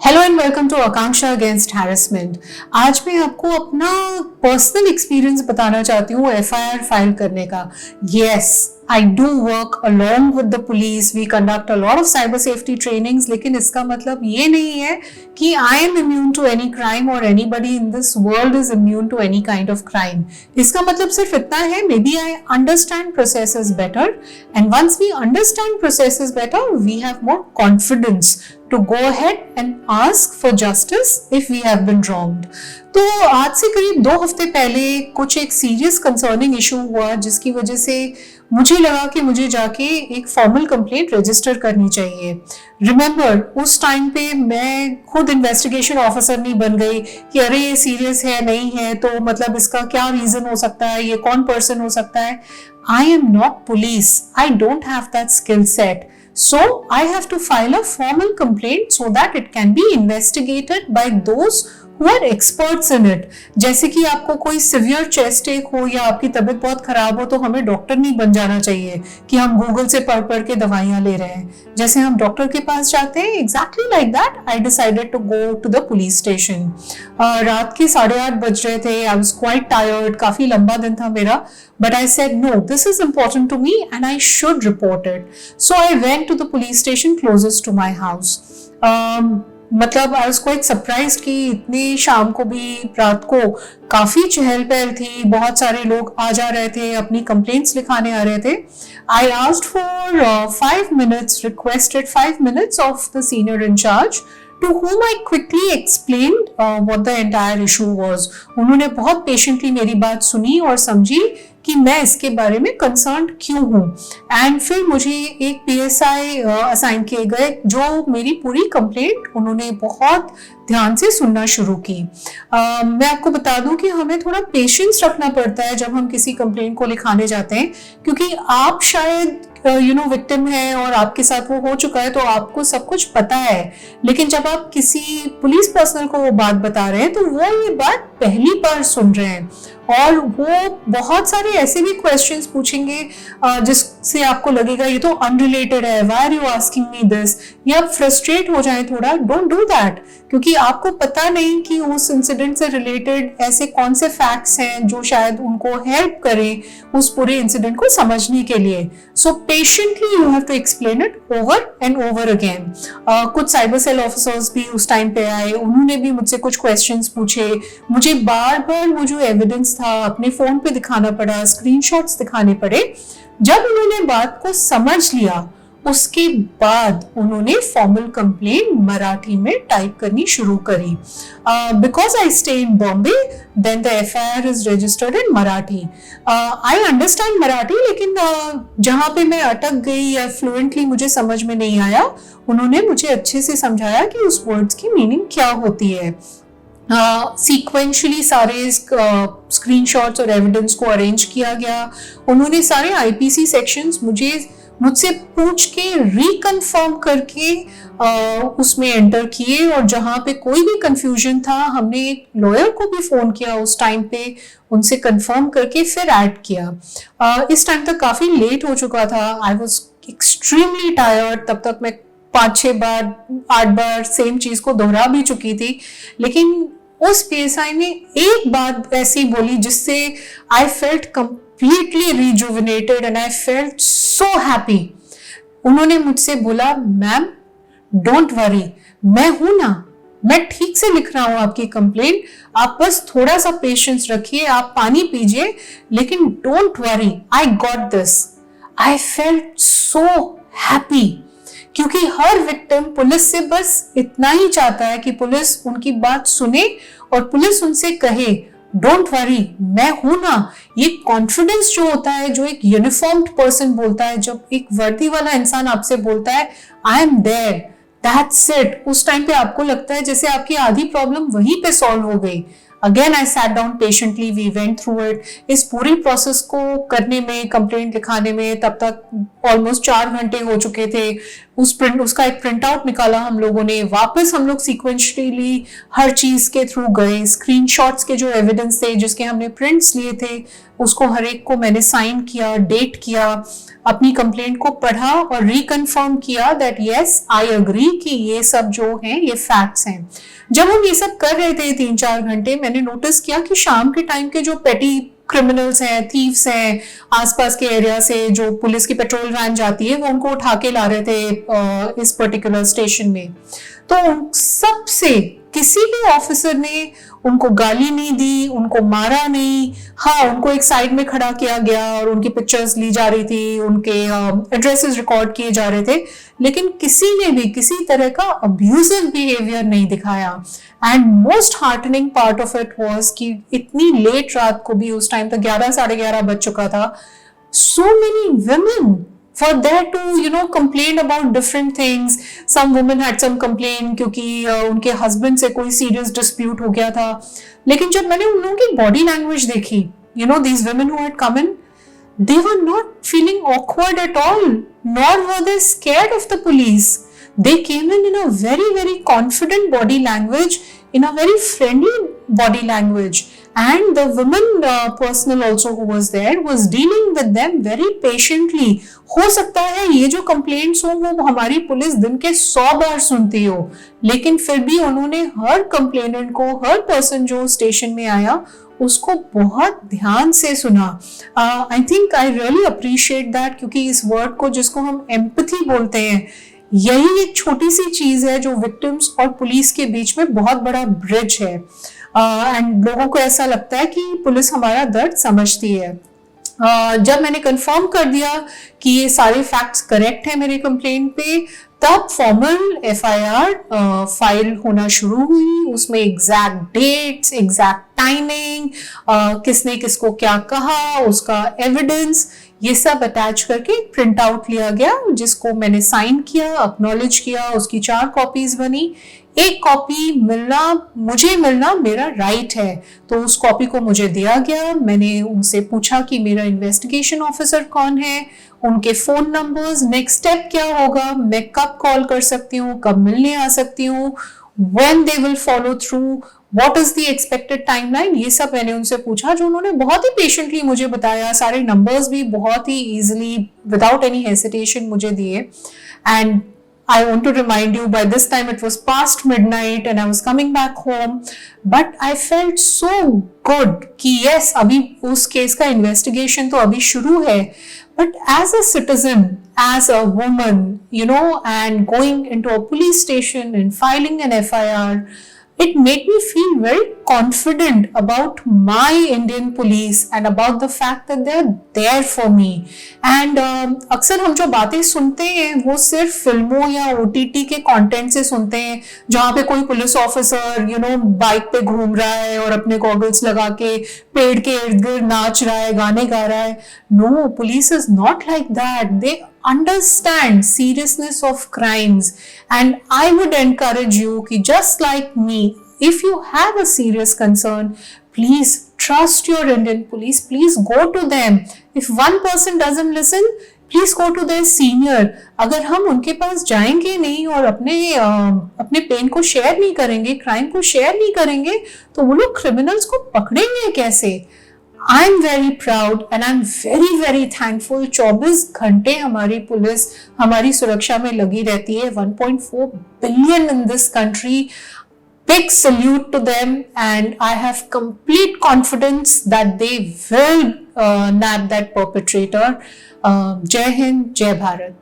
Hello and welcome to Akanksha against harassment. आज मैं आपको अपना पर्सनल एक्सपीरियंस बताना चाहती हूँ एफआईआर फाइल करने का। Yes, I do work along with the police. We conduct a lot of cyber safety trainings. लेकिन इसका मतलब ये नहीं है कि I am immune to any crime or anybody in this world is immune to any kind of crime. इसका मतलब सिर्फ इतना है, maybe I understand processes better, and once we understand processes better, we have more confidence to go ahead and ask for justice if we have been wronged. तो आज से करीब 2 हफ्ते पहले कुछ एक सीरियस कंसर्निंग इशू हुआ जिसकी वजह से मुझे लगा कि मुझे जाके एक फॉर्मल कंप्लेंट रजिस्टर करनी चाहिए। रिमेंबर, उस टाइम पे मैं खुद इन्वेस्टिगेशन ऑफिसर नहीं बन गई कि अरे ये सीरियस है नहीं है तो मतलब इसका क्या रीजन हो सकता है, ये कौन पर्सन हो सकता है। I am not police, I don't have that skill set, so I have to file a formal complaint so that it can be investigated by those who are experts in it. जैसे कि आपको कोई severe chest एक हो या आपकी तबीयत बहुत खराब हो तो हमें डॉक्टर नहीं बन जाना चाहिए कि हम गूगल से पढ़ के दवाइयां ले रहे हैं। जैसे हम डॉक्टर के पास जाते हैं, exactly like that I decided to go to the police station. रात के 8:30 बज रहे थे, I was quite tired, काफी लंबा दिन था मेरा, but I said no, this is important to me and I should report it. So I went to the police station closest to my house. मतलब आई वाज क्वाइट सरप्राइज्ड कि इतनी शाम को भी रात को काफी चहल पहल थी, बहुत सारे लोग आ जा रहे थे, अपनी कंप्लेंट्स लिखाने आ रहे थे। I asked for 5 minutes, requested 5 minutes of the senior in charge, to whom I quickly explained what the entire issue was. उन्होंने बहुत पेशेंटली मेरी बात सुनी और समझी कि मैं इसके बारे में कंसर्न क्यों हूँ, एंड फिर मुझे एक पीएसआई असाइन किए गए जो मेरी पूरी कंप्लेंट उन्होंने बहुत ध्यान से सुनना शुरू की। मैं आपको बता दूं कि हमें थोड़ा पेशेंस रखना पड़ता है जब हम किसी कंप्लेंट को लिखाने जाते हैं, क्योंकि आप शायद विक्टिम है और आपके साथ वो हो चुका है तो आपको सब कुछ पता है, लेकिन जब आप किसी पुलिस पर्सनल को वो बात बता रहे हैं तो वो ये बात पहली बार सुन रहे हैं और वो बहुत सारे ऐसे भी क्वेश्चंस पूछेंगे जिससे आपको लगेगा ये तो अनरिलेटेड है, why are you asking me this, या आप फ्रस्ट्रेट हो जाए थोड़ा। डोंट डू दैट, क्योंकि आपको पता नहीं कि उस इंसिडेंट से रिलेटेड ऐसे कौन से फैक्ट्स हैं जो शायद उनको हेल्प करें उस पूरे इंसिडेंट को समझने के लिए। So patiently you have to explain it over and over again. कुछ साइबर सेल ऑफिसर्स भी उस टाइम पे आए, उन्होंने भी मुझसे कुछ क्वेश्चंस पूछे, मुझे बार बार वो जो एविडेंस था अपने फोन पे दिखाना पड़ा, स्क्रीनशॉट्स दिखाने पड़े। जब उन्होंने बात को समझ लिया उसके बाद उन्होंने फॉर्मल कंप्लेंट मराठी में टाइप करनी शुरू करी। Because I stay in Bombay, then the FIR is registered in Marathi. I understand Marathi, लेकिन जहां पे मैं अटक गई या फ्लुएंटली मुझे समझ में नहीं आया, उन्होंने मुझे अच्छे से समझाया कि उस वर्ड्स की मीनिंग क्या होती है। सीक्वेंशली सारे स्क्रीनशॉट्स और एविडेंस को अरेंज किया गया। उन्होंने सारे आईपीसी सेक्शंस मुझसे पूछ के रिकन्फर्म करके उसमें एंटर किए, और जहां पे कोई भी कंफ्यूजन था हमने एक लॉयर को भी फोन किया उस टाइम पे, उनसे कंफर्म करके फिर ऐड किया। इस टाइम तक काफी लेट हो चुका था, आई वाज एक्सट्रीमली टायर्ड। तब तक मैं 5-6 बार 8 बार सेम चीज को दोहरा भी चुकी थी, लेकिन उस पीएसआई ने एक बात ऐसी बोली जिससे I felt completely rejuvenated and I felt so happy. उन्होंने मुझसे बोला, मैम डोंट वरी, मैं हूं ना, मैं ठीक से लिख रहा हूं आपकी कंप्लेंट, आप बस थोड़ा सा पेशेंस रखिए, आप पानी पीजिए, लेकिन don't worry, I got this. I felt so happy, क्योंकि हर विक्टिम पुलिस से बस इतना ही चाहता है कि पुलिस उनकी बात सुने और पुलिस उनसे कहे डोंट वरी, मैं हूं ना। ये कॉन्फिडेंस जो होता है, जो एक यूनिफॉर्म्ड पर्सन बोलता है, जब एक वर्दी वाला इंसान आपसे बोलता है I am there, that's it, उस टाइम पे आपको लगता है जैसे आपकी आधी प्रॉब्लम वहीं पे सॉल्व हो गई। Again I sat down patiently, we went through it. इस पूरी प्रोसेस को करने में, कंप्लेंट लिखाने में तब तक ऑलमोस्ट 4 घंटे हो चुके थे। उसका एक प्रिंट आउट निकाला हम लोगों ने, वापस हम लोग सीक्वेंशली हर चीज के थ्रू गए, स्क्रीनशॉट्स के जो एविडेंस थे जिसके हमने प्रिंट्स लिए थे उसको हर एक को मैंने साइन किया, डेट किया, अपनी कंप्लेंट को पढ़ा और रिकन्फर्म किया दैट यस आई अग्री कि ये सब जो है ये फैक्ट्स हैं। जब हम ये सब कर रहे थे 3-4 घंटे, मैंने नोटिस किया कि शाम के टाइम के जो पेटी क्रिमिनल्स हैं, थीव्स हैं, आसपास के एरिया से जो पुलिस की पेट्रोल वैन जाती है वो उनको उठा के ला रहे थे इस पर्टिकुलर स्टेशन में। तो सबसे किसी भी ऑफिसर ने उनको गाली नहीं दी, उनको मारा नहीं। हाँ, उनको एक साइड में खड़ा किया गया और उनकी पिक्चर्स ली जा रही थी, उनके एड्रेसेस रिकॉर्ड किए जा रहे थे, लेकिन किसी ने भी किसी तरह का अब्यूजिव बिहेवियर नहीं दिखाया। And most heartening part of it was कि इतनी लेट रात को भी, उस टाइम तक 11-11:30 बज चुका था, so many women for there to complain about different things. Some women had some complaint क्योंकि उनके हस्बैंड से कोई सीरियस डिस्प्यूट हो गया था। लेकिन जब मैंने उन लोगों की बॉडी लैंग्वेज देखी, these women who had come in, they were not feeling awkward at all, nor were they scared of the police. They came in a very, very confident body language, in a very friendly body language. And the woman personnel also who was there was dealing with them very patiently. हो सकता है ये जो complaints हो वो हमारी police दिन के 100 बार सुनती हो, लेकिन फिर भी उन्होंने हर complainant को, हर person जो स्टेशन में आया उसको बहुत ध्यान से सुना। I think I really appreciate that, क्योंकि इस वर्ड को जिसको हम empathy बोलते हैं, यही एक छोटी सी चीज है जो विक्टिम्स और पुलिस के बीच में बहुत बड़ा ब्रिज है। एंड लोगों को ऐसा लगता है कि पुलिस हमारा दर्द समझती है। जब मैंने कंफर्म कर दिया कि ये सारे फैक्ट्स करेक्ट है मेरे कंप्लेंट पे, तब फॉर्मल एफआईआर फाइल होना शुरू हुई। उसमें एग्जैक्ट डेट्स, एग्जैक्ट टाइमिंग, किसने किसको क्या कहा, उसका एविडेंस, ये सब अटैच करके प्रिंट आउट लिया गया, जिसको मैंने साइन किया, एक्नॉलेज किया। उसकी 4 कॉपीज बनी। एक कॉपी मुझे मिलना मेरा राइट है, तो उस कॉपी को मुझे दिया गया। मैंने उनसे पूछा कि मेरा इन्वेस्टिगेशन ऑफिसर कौन है, उनके फोन नंबर्स, नेक्स्ट स्टेप क्या होगा, मैं कब कॉल कर सकती हूँ, कब मिलने आ सकती हूँ, when they will follow through, what is the expected timeline, ये सब मैंने उनसे पूछा, जो उन्होंने बहुत ही पेशेंटली मुझे बताया। सारे नंबर्स भी बहुत ही इजीली विदाउट एनी हेसिटेशन मुझे दिए। And I want to remind you, by this time it was past midnight and I was coming back home, but I felt so good कि yes, अभी उस केस का investigation तो अभी शुरू है, but as a citizen, as a woman, and going into a police station and filing an FIR, it made me feel very confident about my Indian police and about the fact that they are there for me. And अक्सर हम जो बातें सुनते हैं वो सिर्फ फिल्मों या OTT के कंटेंट से सुनते हैं, जहाँ पे कोई पुलिस ऑफिसर बाइक पे घूम रहा है और अपने गॉगल्स लगा के पेड़ के इर्द गिर्द नाच रहा है, गाने गा रहा है। No, police is not like that. They understand seriousness of crimes, and I would encourage you कि just like me, if you have a serious concern, please trust your Indian police. Please go to them. If one person doesn't listen, please go to their senior. अगर हम उनके पास जाएंगे नहीं और अपने pen को share नहीं करेंगे, क्राइम को शेयर नहीं करेंगे, तो वो लोग क्रिमिनल्स को पकड़ेंगे कैसे? I'm very proud and I'm very, very thankful. 24 घंटे हमारी पुलिस हमारी सुरक्षा में लगी रहती है। 1.4 billion in this country. Big salute to them, and I have complete confidence that they will nab that perpetrator. Jai Hind, Jai Bharat.